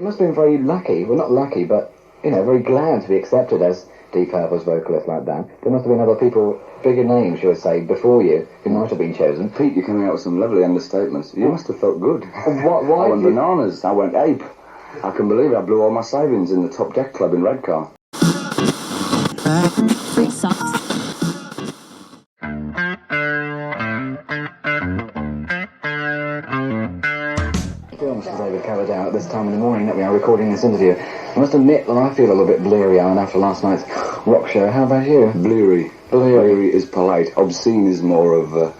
must have been very lucky, well not lucky, but, you know, very glad to be accepted as Deep Purple's vocalist like that. There must have been other people, bigger names, you would say, before you, who might have been chosen. Pete, you're coming out with some lovely understatements. You must have felt good. Why I went bananas, I went ape. I can believe it, I blew all my savings in the Top Deck Club in Redcar. Free socks. Mr. David Coverdale at this time in the morning that we are recording this interview. I must admit that I feel a little bit bleary-eyed after last night's rock show. How about you? Bleary. Bleary is polite. Obscene is more of a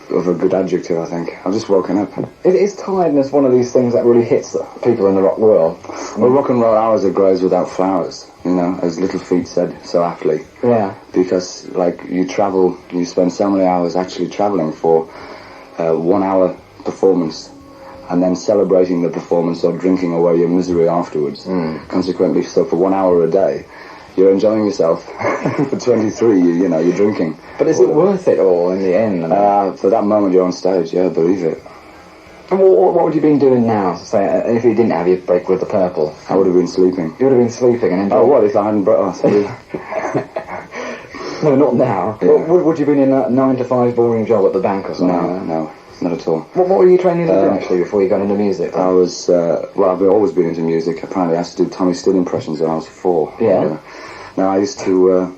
good adjective, I think. I've just woken up. Is tiredness one of these things that really hits people in the rock world? Well, rock and roll hours are grows without flowers, you know, as Little Feat said so aptly. Yeah. Because, like, you travel, you spend so many hours actually travelling for 1 hour performance, and then celebrating the performance or drinking away your misery afterwards. Consequently, so for 1 hour a day, you're enjoying yourself. For 23, you know, you're drinking. But is it worth it all in the end? For that moment you're on stage, yeah, believe it. And what would you been doing now, say, if you didn't have your break with the Purple? I would have been sleeping. You would have been sleeping and enjoying... Oh, what if I hadn't brought... No, not now. Yeah. Would you have been in that 9 to 5 boring job at the bank or something? No, not at all. What were you training to do, actually, before you got into music? I was, well, I've always been into music. Apparently I used to do Tommy Steele impressions when I was 4. Yeah? Now, I used to,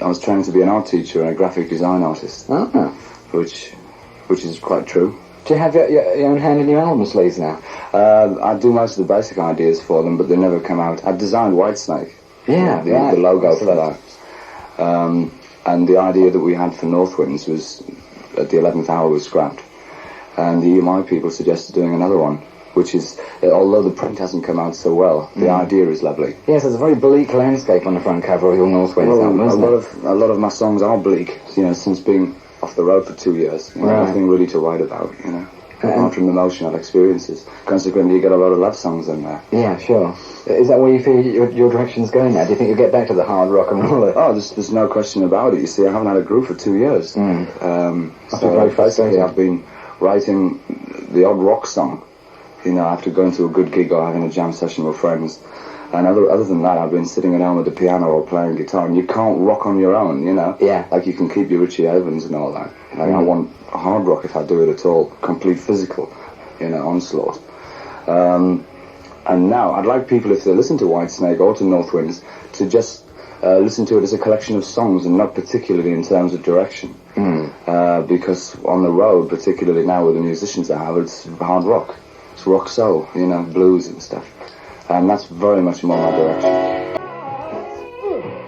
I was training to be an art teacher and a graphic design artist. Oh. Which is quite true. Do you have your own hand in your album sleeves now? I do most of the basic ideas for them, but they never come out. I designed Whitesnake. Yeah, the logo for that. And the idea that we had for Northwinds was, at the 11th hour, was scrapped. And the EMI people suggested doing another one, which is, although the print hasn't come out so well, the idea is lovely. Yes, there's a very bleak landscape on the front cover of your Northwinds album, isn't a lot of my songs are bleak, you know, since being off the road for 2 years. You know, nothing really to write about, you know. Apart from emotional experiences. Consequently, you get a lot of love songs in there. Yeah, sure. Is that where you feel your direction's going now? Do you think you'll get back to the hard rock and roll? Oh, there's no question about it. You see, I haven't had a groove for 2 years. That's So basically, I've been writing the odd rock song, you know, after going to a good gig or having a jam session with friends. And other than that, I've been sitting at home at the piano or playing guitar, and you can't rock on your own, you know? Yeah. Like, you can keep your Ritchie Evans and all that. Like, I want hard rock if I do it at all. Complete physical, you know, onslaught. And now, I'd like people, if they listen to Whitesnake or to Northwinds, to just listen to it as a collection of songs and not particularly in terms of direction. Because on the road, particularly now with the musicians I have, it's hard rock. It's rock soul, you know, blues and stuff. And that's very much more my direction.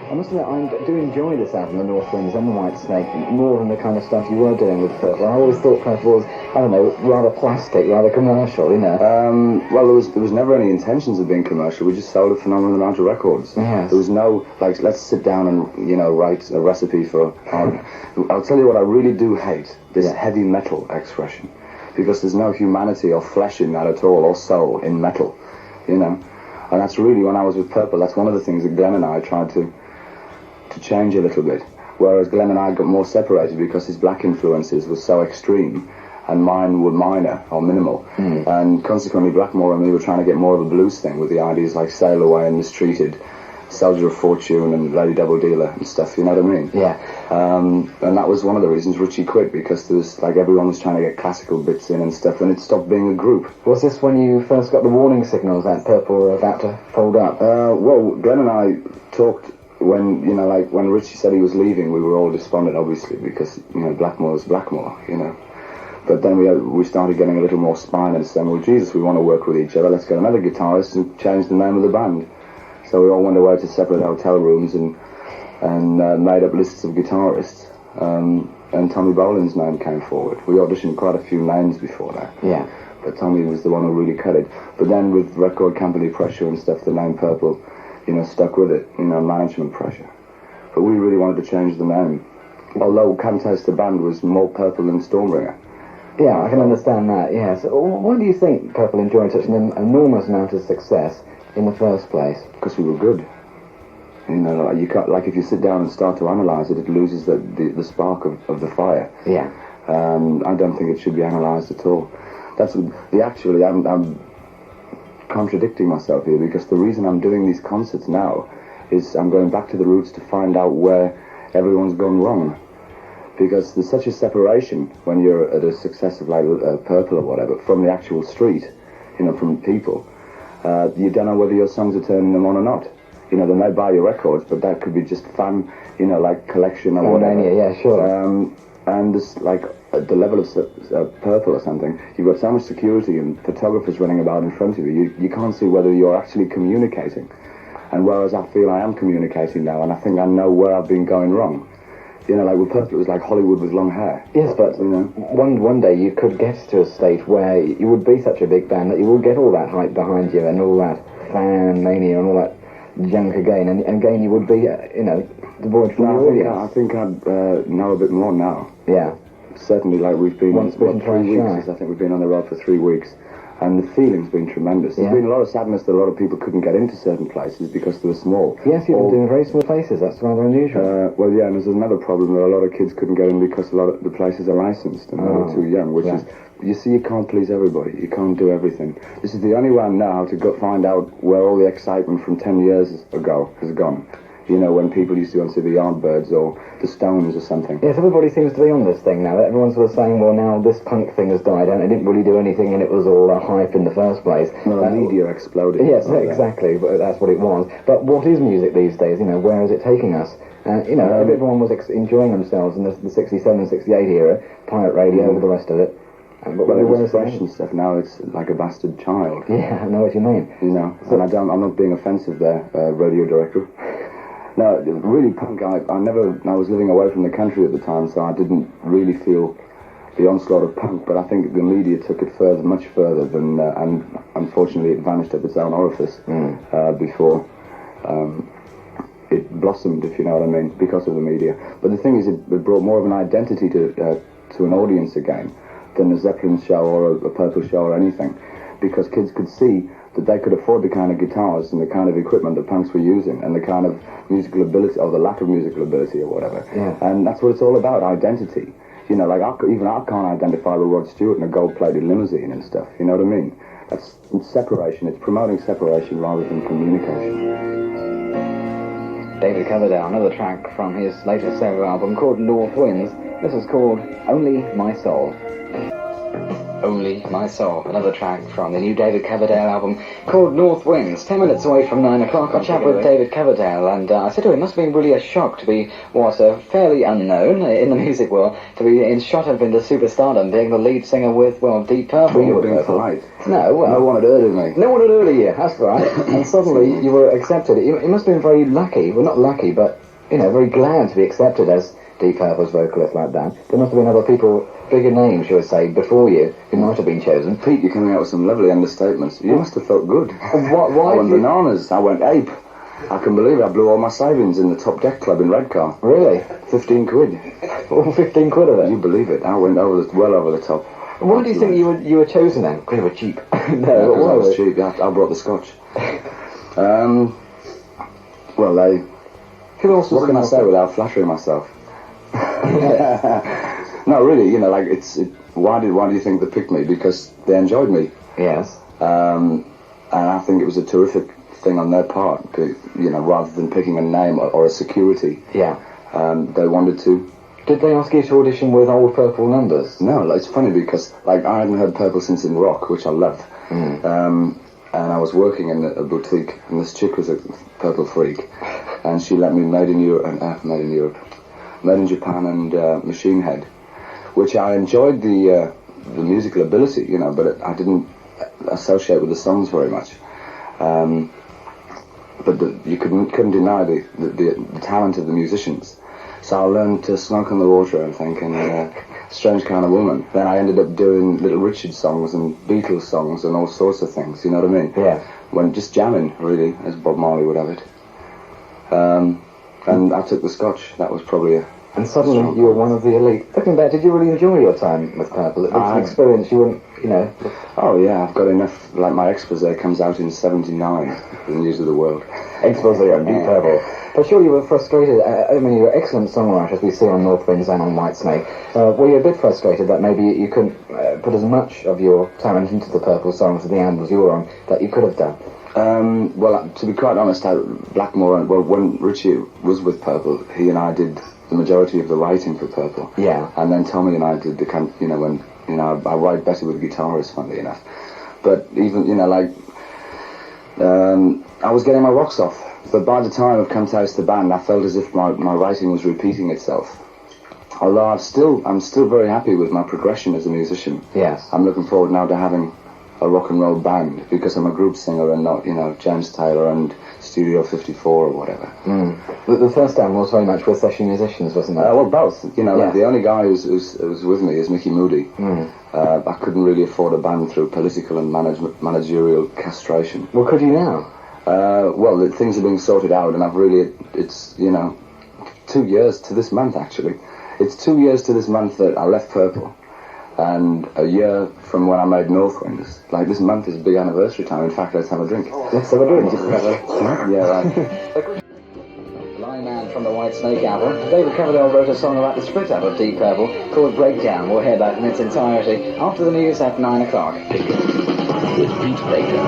I must admit, I do enjoy this album, The Northwinds and the Whitesnake, more than the kind of stuff you were doing with Purple. I always thought Purple was, I don't know, rather plastic, rather commercial, you know. Well, there was never any intentions of being commercial. We just sold a phenomenal amount of records. Yes. There was no, like, let's sit down and, you know, write a recipe for... I'll tell you what I really do hate, this heavy metal expression. Because there's no humanity or flesh in that at all, or soul in metal, you know. And that's really, when I was with Purple, that's one of the things that Glenn and I tried to change a little bit. Whereas Glenn and I got more separated because his black influences were so extreme and mine were minor or minimal. And consequently, Blackmore and me were trying to get more of a blues thing with the ideas like Sail Away and Mistreated, Soldier of Fortune and Lady Double Dealer and stuff, you know what I mean? Yeah. And that was one of the reasons Ritchie quit, because there was, like, everyone was trying to get classical bits in and stuff, and it stopped being a group. Was this when you first got the warning signals that Purple were about to fold up? Well, Glenn and I talked when, you know, like, when Ritchie said he was leaving, we were all despondent, obviously, because, you know, Blackmore was Blackmore, you know. But then we started getting a little more spine and saying, well, Jesus, we want to work with each other, let's get another guitarist and change the name of the band. So we all went away to separate hotel rooms and made up lists of guitarists. And Tommy Bolin's name came forward. We auditioned quite a few names before that. Yeah. But Tommy was the one who really cut it. But then with record company pressure and stuff, the name Purple, you know, stuck with it, you know, management pressure. But we really wanted to change the name. Although Can't Taste the Band was more Purple than Stormbringer. Yeah, I can understand that, yes. Why do you think Purple enjoyed such an enormous amount of success in the first place? Because we were good. You know, like, you can't, like, if you sit down and start to analyse it, it loses the spark of the fire. Yeah. I don't think it should be analysed at all. That's actually, I'm contradicting myself here, because the reason I'm doing these concerts now is I'm going back to the roots to find out where everyone's gone wrong. Because there's such a separation when you're at a success of like Purple or whatever from the actual street, you know, from people. You don't know whether your songs are turning them on or not. You know, they may buy your records, but that could be just fan, you know, like collection or whatever. Mania, yeah, sure. And this, like, at the level of Purple or something, you've got so much security and photographers running about in front of you, you can't see whether you're actually communicating. And whereas I feel I am communicating now, and I think I know where I've been going wrong. You know, like with Purple, it was like Hollywood with long hair. Yes, but you know, one day you could get to a state where you would be such a big band that you will get all that hype behind you and all that fan mania and all that junk again, and again you would be, you know, devoid from the audience. I think I'd know a bit more now. Yeah. Certainly, like we've been, Once bitten, 3 weeks, shy. I think we've been on the road for 3 weeks. And the feeling's been tremendous. There's been a lot of sadness that a lot of people couldn't get into certain places because they were small. Yes, you've been doing very small places. That's rather unusual. Well, yeah, and there's another problem that a lot of kids couldn't get in because a lot of the places are licensed and they're too young, which is, you see, you can't please everybody. You can't do everything. This is the only way I know how to go find out where all the excitement from 10 years ago has gone. You know, when people used to go and see the Yardbirds or the Stones or something. Yes, everybody seems to be on this thing now. Everyone's sort of saying, well, now this punk thing has died out. It didn't really do anything and it was all hype in the first place. Well, the media exploded. Yes, exactly. But that's what it was. But what is music these days? You know, where is it taking us? You know, everyone was enjoying themselves in the 67, 68 era, Pirate Radio, all the rest of it. But well, it was fresh and stuff. Now it's like a bastard child. Yeah, I know what you mean. You know, so, and I'm not being offensive there, radio director. No, really punk, I was living away from the country at the time, so I didn't really feel the onslaught of punk, but I think the media took it further, much further than, and unfortunately it vanished up its own orifice before it blossomed, if you know what I mean, because of the media. But the thing is, it brought more of an identity to an audience again than a Zeppelin show or a Purple show or anything, because kids could see that they could afford the kind of guitars and the kind of equipment that punks were using and the kind of musical ability, or the lack of musical ability or whatever. Yeah. And that's what it's all about, identity. You know, like even I can't identify with Rod Stewart in a gold-plated limousine and stuff, you know what I mean? It's separation, it's promoting separation rather than communication. David Coverdale, another track from his latest solo album called Northwinds. This is called Only My Soul. Only My Soul, another track from the new David Coverdale album called Northwinds. 10 minutes away from 9 o'clock, I chat with David Coverdale, and I said to him, it must have been really a shock to be, fairly unknown in the music world, to be shot up into superstardom, being the lead singer with, Deep Purple. You were being polite. No, well, no one had heard of me. No one had heard of you, that's right. And suddenly you were accepted. You must have been very lucky, well, not lucky, but, you know, very glad to be accepted as Deep Purple's vocalist like that. There must have been other people, bigger names, shall we say, before you, who might have been chosen. Pete, you're coming out with some lovely understatements. You must have felt good. Why I went bananas. I went ape. I can believe it. I blew all my savings in the Top Deck Club in Redcar. Really? 15 quid. All 15 quid of it? You believe it. I went well over the top. Why do you think you were chosen then? Because you were cheap. No, I was cheap. I brought the scotch. Who else was what can I say without flattering myself? No, really, you know, like why do you think they picked me? Because they enjoyed me. Yes. And I think it was a terrific thing on their part, you know, rather than picking a name or a security. Yeah. They wanted to. Did they ask you to audition with old Purple numbers? No, it's funny because, like, I hadn't heard Purple since in rock, which I loved. And I was working in a boutique, and this chick was a Purple freak, and she let me Made in Japan and Machine Head, which I enjoyed the musical ability, you know, but I didn't associate with the songs very much. But you couldn't deny the talent of the musicians. So I learned to smoke on the water, I think, and Strange Kind of Woman. Then I ended up doing Little Richard songs and Beatles songs and all sorts of things, you know what I mean? Yeah. When just jamming, really, as Bob Marley would have it. And I took the scotch. That was probably a... And suddenly you were one of the elite. Looking back, did you really enjoy your time with Purple? It's an experience you wouldn't, you know... Oh, yeah, I've got enough... Like, my expose comes out in 79, the News of the World. Expose on Deep Purple. But sure, you were frustrated. I mean, you were excellent songwriter, as we see on Northwinds and on Whitesnake. Were you a bit frustrated that maybe you couldn't put as much of your talent into the Purple songs and the albums you were on that you could have done? Well, to be quite honest, Blackmore, when Ritchie was with Purple, he and I did the majority of the writing for Purple. Yeah. And then Tommy and I did the kind, I write better with guitarists, funnily enough. But even, I was getting my rocks off. But by the time of Come Taste the Band, I felt as if my writing was repeating itself. Although I'm still very happy with my progression as a musician. Yes. I'm looking forward now to having a rock and roll band, because I'm a group singer and not, James Taylor and Studio 54 or whatever. The first album was very much with session musicians, wasn't it? Well, both. The only guy who's with me is Mickey Moody. I couldn't really afford a band through political and managerial castration. Well, could you now? Well, things are being sorted out, and it's 2 years to this month, actually. It's 2 years to this month that I left Purple, and a year from when I made Northwinds. Like, this month is a big anniversary time. In fact, let's have a drink. Let's have a drink. Yeah, right. Blind Man from the Whitesnake album. David Coverdale wrote a song about the split up of Deep Purple called Breakdown. We'll hear that in its entirety after the news at 9 o'clock. With Pete Baker.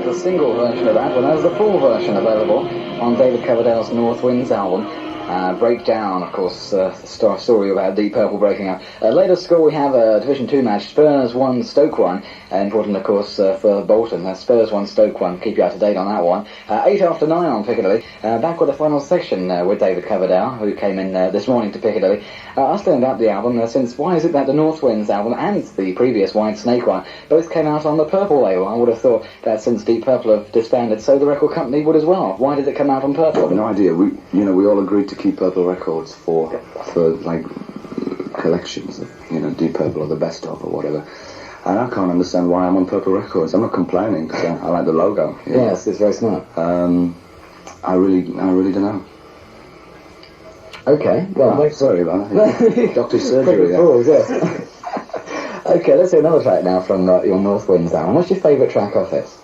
The single version of that, well, there's the full version available on David Coverdale's Northwinds album. Breakdown, of course, the story about Deep Purple breaking up. Later score, we have a Division 2 match, Spurs 1, Stoke 1. Important, of course, for Bolton. Spurs 1, Stoke 1. Keep you up to date on that one. 8 after 9 on Piccadilly. Back with the final section with David Coverdale, who came in this morning to Piccadilly. Us learned about the album since why is it that the Northwinds album and the previous Whitesnake one both came out on the Purple label? I would have thought that since Deep Purple have disbanded, so the record company would as well. Why did it come out on Purple? No idea. We all agreed to keep Purple Records for like collections of Deep Purple or the best of or whatever. And I can't understand why I'm on Purple Records. I'm not complaining because I like the logo. Yes, it's very smart. I really don't know. Okay, well, sorry about that. Doctor's surgery. Okay, let's hear another track now from your Northwinds album. What's your favourite track off this?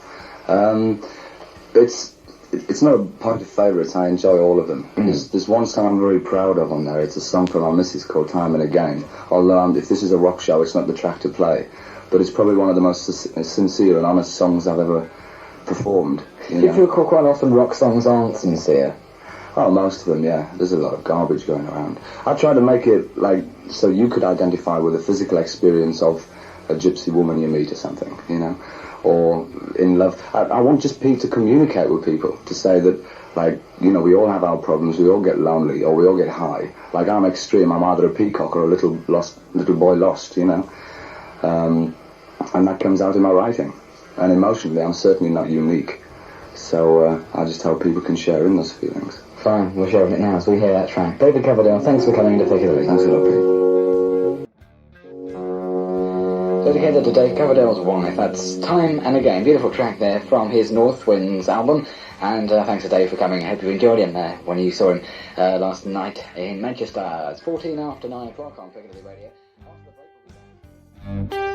It's not a point of favourites. I enjoy all of them. There's one song I'm very proud of on there. It's a song from our missus called Time and Again. Although if this is a rock show, it's not the track to play. But it's probably one of the most sincere and honest songs I've ever performed. You feel quite often rock songs aren't sincere? Oh, most of them, yeah. There's a lot of garbage going around. I try to make it, like, so you could identify with the physical experience of a gypsy woman you meet or something, or in love. I want just Pete to communicate with people, to say that, like, we all have our problems, we all get lonely, or we all get high. Like, I'm extreme, I'm either a peacock or a little boy lost, And that comes out in my writing. And emotionally, I'm certainly not unique. So I just hope people can share in those feelings. Fine, we're sharing it now, so we hear that track. David Coverdale, thanks for coming into Piccadilly. Thanks a lot, Pete. Dedicated to Dave Coverdale's wife, that's Time and Again. Beautiful track there from his Northwinds album. And thanks to Dave for coming. I hope you enjoyed him when you saw him last night in Manchester. It's 14 after 9 o'clock on Piccadilly Radio. After the break, we'll be back.